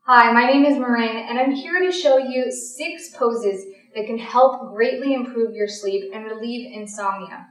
Hi, my name is Marin, and I'm here to show you 6 poses that can help greatly improve your sleep and relieve insomnia.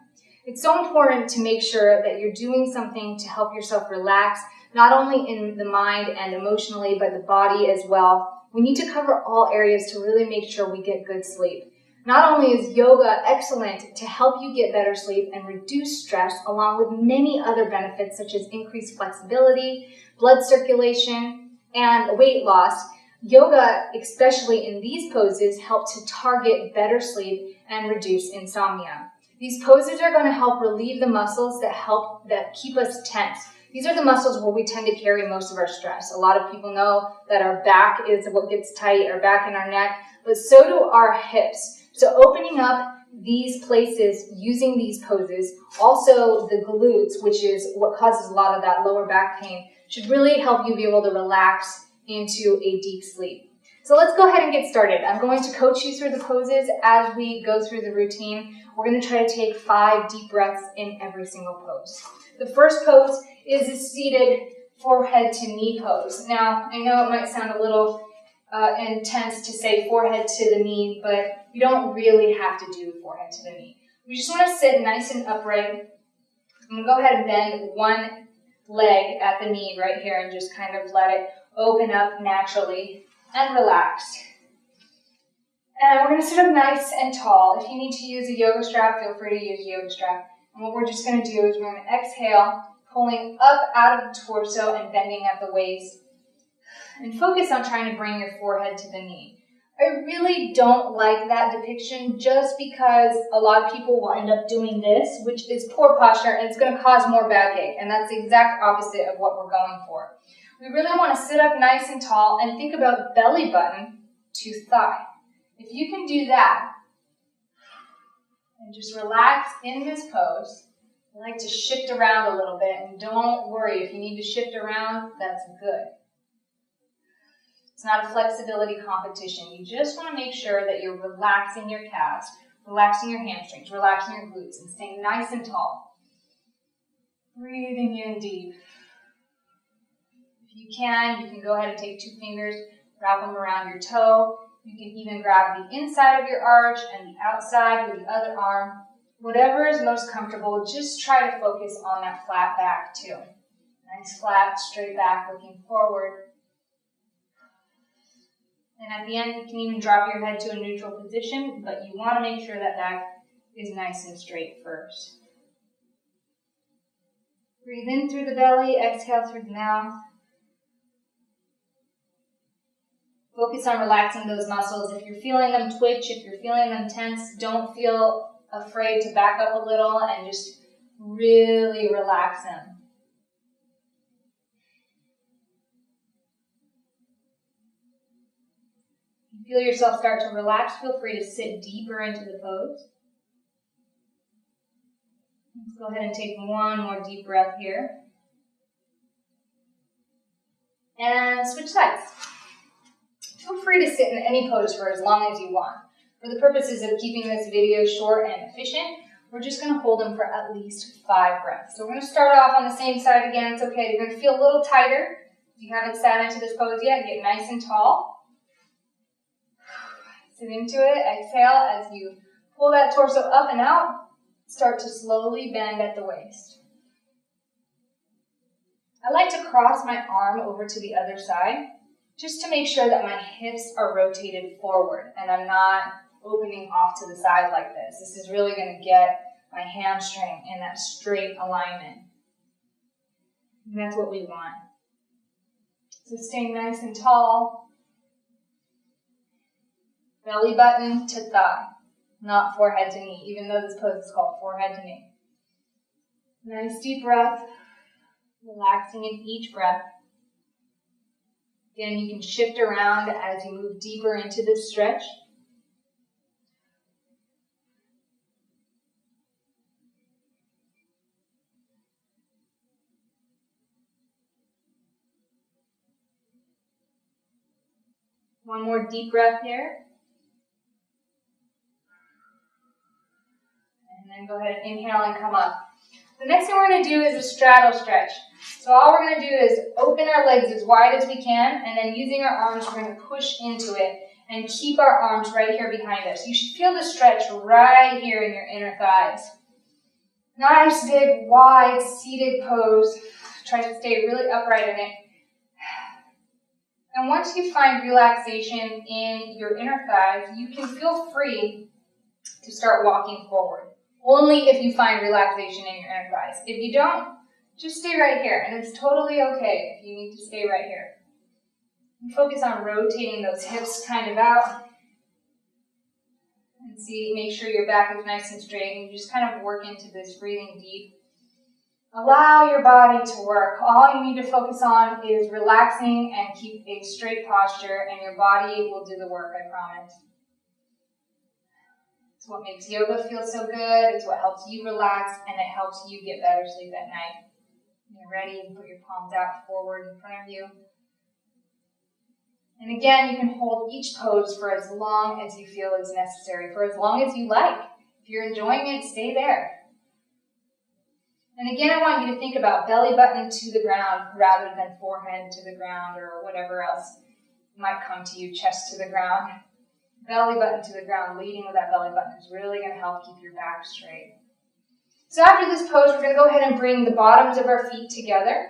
It's so important to make sure that you're doing something to help yourself relax, not only in the mind and emotionally, but the body as well. We need to cover all areas to really make sure we get good sleep. Not only is yoga excellent to help you get better sleep and reduce stress, along with many other benefits such as increased flexibility, blood circulation, and weight loss, yoga, especially in these poses, help to target better sleep and reduce insomnia. These poses are going to help relieve the muscles that keep us tense. These are the muscles where we tend to carry most of our stress. A lot of people know that our back is what gets tight, our back and our neck, but so do our hips. So opening up these places using these poses, also the glutes, which is what causes a lot of that lower back pain, should really help you be able to relax into a deep sleep. So let's go ahead and get started. I'm going to coach you through the poses as we go through the routine. We're going to try to take 5 deep breaths in every single pose. The first pose is a seated forehead to knee pose. Now, I know it might sound a little intense to say forehead to the knee, but you don't really have to do forehead to the knee. We just want to sit nice and upright. I'm going to go ahead and bend one leg at the knee right here and just kind of let it open up naturally and relax. And we're going to sit up nice and tall. If you need to use a yoga strap, feel free to use a yoga strap. And what we're just going to do is we're going to exhale, pulling up out of the torso and bending at the waist. And focus on trying to bring your forehead to the knee. I really don't like that depiction just because a lot of people will end up doing this, which is poor posture, and it's going to cause more backache, and that's the exact opposite of what we're going for. We really want to sit up nice and tall and think about belly button to thigh. If you can do that, and just relax in this pose, I like to shift around a little bit, and don't worry, if you need to shift around, that's good. It's not a flexibility competition. You just want to make sure that you're relaxing your calves, relaxing your hamstrings, relaxing your glutes, and staying nice and tall. Breathing in deep. If you can go ahead and take 2 fingers, wrap them around your toe. You can even grab the inside of your arch and the outside with the other arm. Whatever is most comfortable, just try to focus on that flat back too. Nice flat, straight back, looking forward. And at the end, you can even drop your head to a neutral position, but you want to make sure that back is nice and straight first. Breathe in through the belly, exhale through the mouth. Focus on relaxing those muscles. If you're feeling them twitch, if you're feeling them tense, don't feel afraid to back up a little and just really relax them. Feel yourself start to relax, feel free to sit deeper into the pose. Let's go ahead and take one more deep breath here. And switch sides. Feel free to sit in any pose for as long as you want. For the purposes of keeping this video short and efficient, we're just going to hold them for at least 5 breaths. So we're going to start off on the same side again. It's okay. You're going to feel a little tighter. If you haven't sat into this pose yet, get nice and tall. Sit into it, exhale as you pull that torso up and out. Start to slowly bend at the waist. I like to cross my arm over to the other side just to make sure that my hips are rotated forward and I'm not opening off to the side like this. This is really going to get my hamstring in that straight alignment. And that's what we want. So staying nice and tall. Belly button to thigh, not forehead to knee, even though this pose is called forehead to knee. Nice deep breath, relaxing in each breath. Again, you can shift around as you move deeper into this stretch. One more deep breath here. And then go ahead and inhale and come up. The next thing we're going to do is a straddle stretch. So all we're going to do is open our legs as wide as we can, and then using our arms, we're going to push into it and keep our arms right here behind us. You should feel the stretch right here in your inner thighs. Nice, big, wide, seated pose. Try to stay really upright in it. And once you find relaxation in your inner thighs, you can feel free to start walking forward. Only if you find relaxation in your inner thighs. If you don't, just stay right here. And it's totally okay if you need to stay right here. And focus on rotating those hips kind of out. And make sure your back is nice and straight. And you just kind of work into this breathing deep. Allow your body to work. All you need to focus on is relaxing and keep a straight posture, and your body will do the work, I promise. It's what makes yoga feel so good. It's what helps you relax, and it helps you get better sleep at night. When you're ready, you can put your palms out forward in front of you. And again, you can hold each pose for as long as you feel is necessary, for as long as you like. If you're enjoying it, stay there. And again, I want you to think about belly button to the ground rather than forehead to the ground or whatever else might come to you, chest to the ground. Belly button to the ground, leading with that belly button is really going to help keep your back straight. So after this pose, we're going to go ahead and bring the bottoms of our feet together.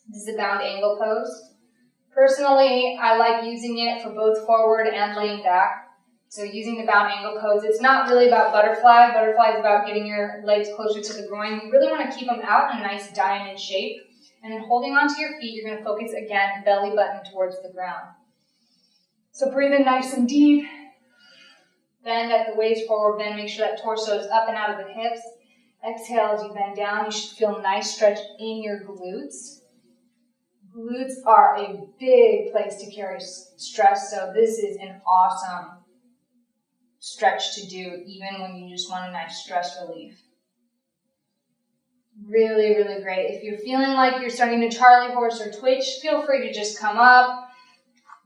This is a bound angle pose. Personally, I like using it for both forward and laying back. So using the bound angle pose, it's not really about butterfly. Butterfly is about getting your legs closer to the groin. You really want to keep them out in a nice diamond shape. And then holding onto your feet, you're going to focus again, belly button towards the ground. So breathe in nice and deep. Bend at the waist forward, bend. Make sure that torso is up and out of the hips. Exhale as you bend down. You should feel a nice stretch in your glutes. Glutes are a big place to carry stress, so this is an awesome stretch to do, even when you just want a nice stress relief. Really, really great. If you're feeling like you're starting to Charlie horse or twitch, feel free to just come up.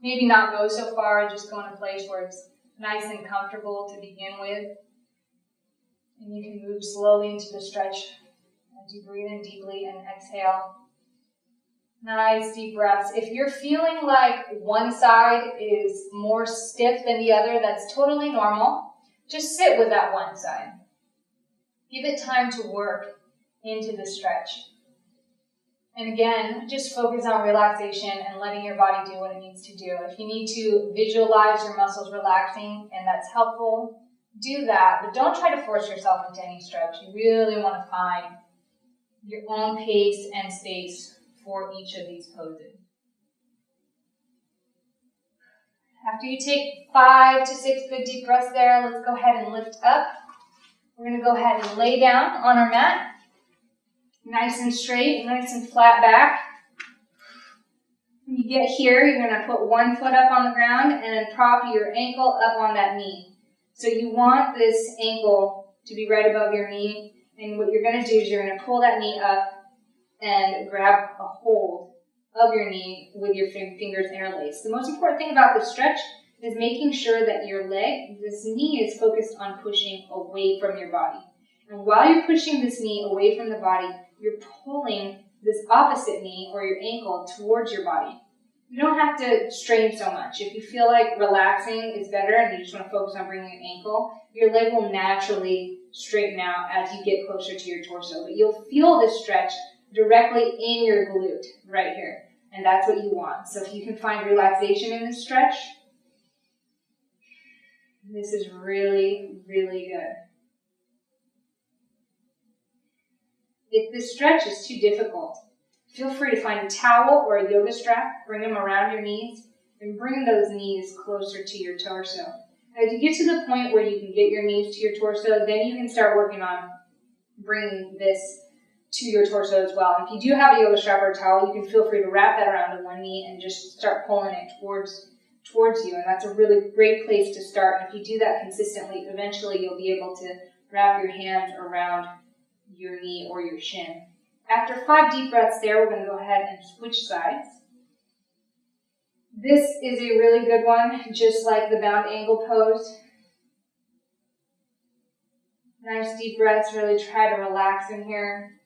Maybe not go so far, just go in a place where it's nice and comfortable to begin with. And you can move slowly into the stretch as you breathe in deeply and exhale. Nice deep breaths. If you're feeling like one side is more stiff than the other, that's totally normal. Just sit with that one side. Give it time to work into the stretch. And again, just focus on relaxation and letting your body do what it needs to do. If you need to visualize your muscles relaxing and that's helpful, do that. But don't try to force yourself into any stretch. You really want to find your own pace and space for each of these poses. After you take 5 to 6 good deep breaths there, let's go ahead and lift up. We're going to go ahead and lay down on our mat. Nice and straight, nice and flat back. When you get here, you're going to put one foot up on the ground and then prop your ankle up on that knee. So you want this ankle to be right above your knee. And what you're going to do is you're going to pull that knee up and grab a hold of your knee with your fingers interlaced. The most important thing about this stretch is making sure that your leg, this knee, is focused on pushing away from your body. And while you're pushing this knee away from the body, you're pulling this opposite knee or your ankle towards your body. You don't have to strain so much. If you feel like relaxing is better and you just want to focus on bringing your ankle, your leg will naturally straighten out as you get closer to your torso. But you'll feel this stretch directly in your glute right here. And that's what you want. So if you can find relaxation in this stretch, this is really, really good. If this stretch is too difficult, feel free to find a towel or a yoga strap, bring them around your knees, and bring those knees closer to your torso. As you get to the point where you can get your knees to your torso, then you can start working on bringing this to your torso as well. And if you do have a yoga strap or a towel, you can feel free to wrap that around the one knee and just start pulling it towards you. And that's a really great place to start. And if you do that consistently, eventually you'll be able to wrap your hands around your knee or your shin. After 5 deep breaths there, we're going to go ahead and switch sides. This is a really good one, just like the bound angle pose. Nice deep breaths, really try to relax in here.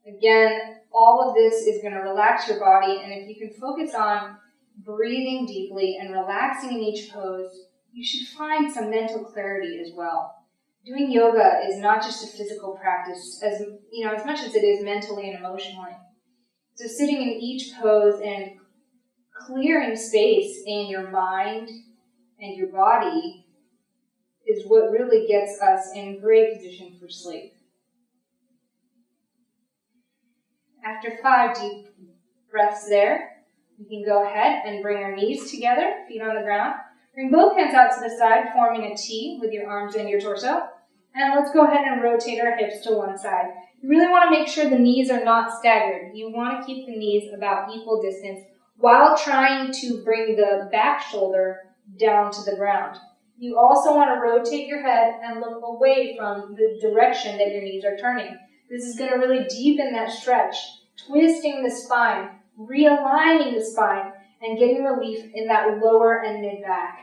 Again, all of this is going to relax your body, and if you can focus on breathing deeply and relaxing in each pose, you should find some mental clarity as well. Doing yoga is not just a physical practice, as much as it is mentally and emotionally. So sitting in each pose and clearing space in your mind and your body is what really gets us in great position for sleep. After 5 deep breaths there, we can go ahead and bring our knees together, feet on the ground. Bring both hands out to the side, forming a T with your arms and your torso. And let's go ahead and rotate our hips to one side. You really want to make sure the knees are not staggered. You want to keep the knees about equal distance while trying to bring the back shoulder down to the ground. You also want to rotate your head and look away from the direction that your knees are turning. This is going to really deepen that stretch, twisting the spine, realigning the spine, and getting relief in that lower and mid-back.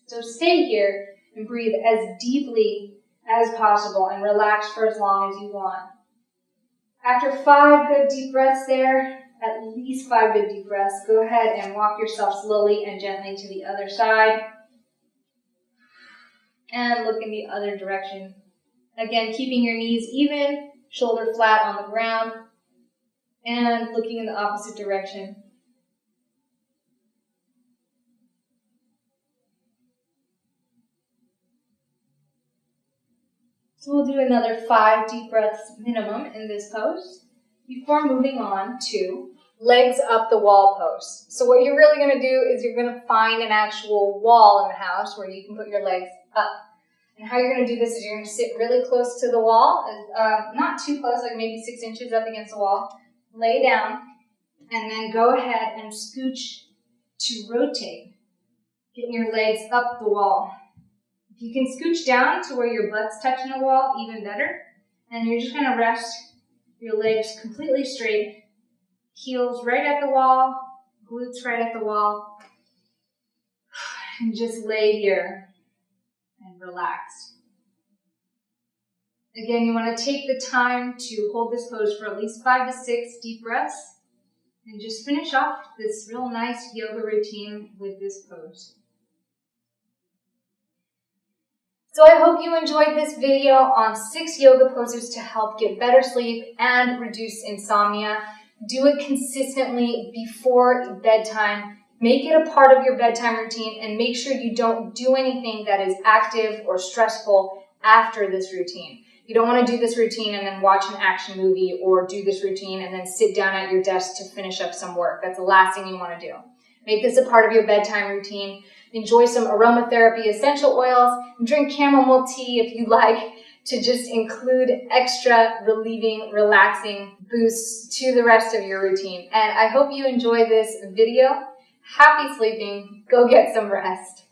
So stay here and breathe as deeply as possible and relax for as long as you want. After 5 good deep breaths there, at least 5 good deep breaths, go ahead and walk yourself slowly and gently to the other side. And look in the other direction. Again, keeping your knees even, shoulder flat on the ground, and looking in the opposite direction. So we'll do another 5 deep breaths minimum in this pose before moving on to legs up the wall pose. So what you're really going to do is you're going to find an actual wall in the house where you can put your legs up. And how you're going to do this is you're going to sit really close to the wall, not too close, like maybe 6 inches up against the wall. Lay down, and then go ahead and scooch to rotate, getting your legs up the wall. If you can scooch down to where your butt's touching the wall, even better. And you're just going to rest your legs completely straight, heels right at the wall, glutes right at the wall, and just lay here and relax. Again, you want to take the time to hold this pose for at least 5 to 6 deep breaths and just finish off this real nice yoga routine with this pose. So I hope you enjoyed this video on 6 yoga poses to help get better sleep and reduce insomnia. Do it consistently before bedtime. Make it a part of your bedtime routine and make sure you don't do anything that is active or stressful after this routine. You don't want to do this routine and then watch an action movie or do this routine and then sit down at your desk to finish up some work. That's the last thing you want to do. Make this a part of your bedtime routine. Enjoy some aromatherapy essential oils. Drink chamomile tea if you like, to just include extra relieving, relaxing boosts to the rest of your routine. And I hope you enjoy this video. Happy sleeping. Go get some rest.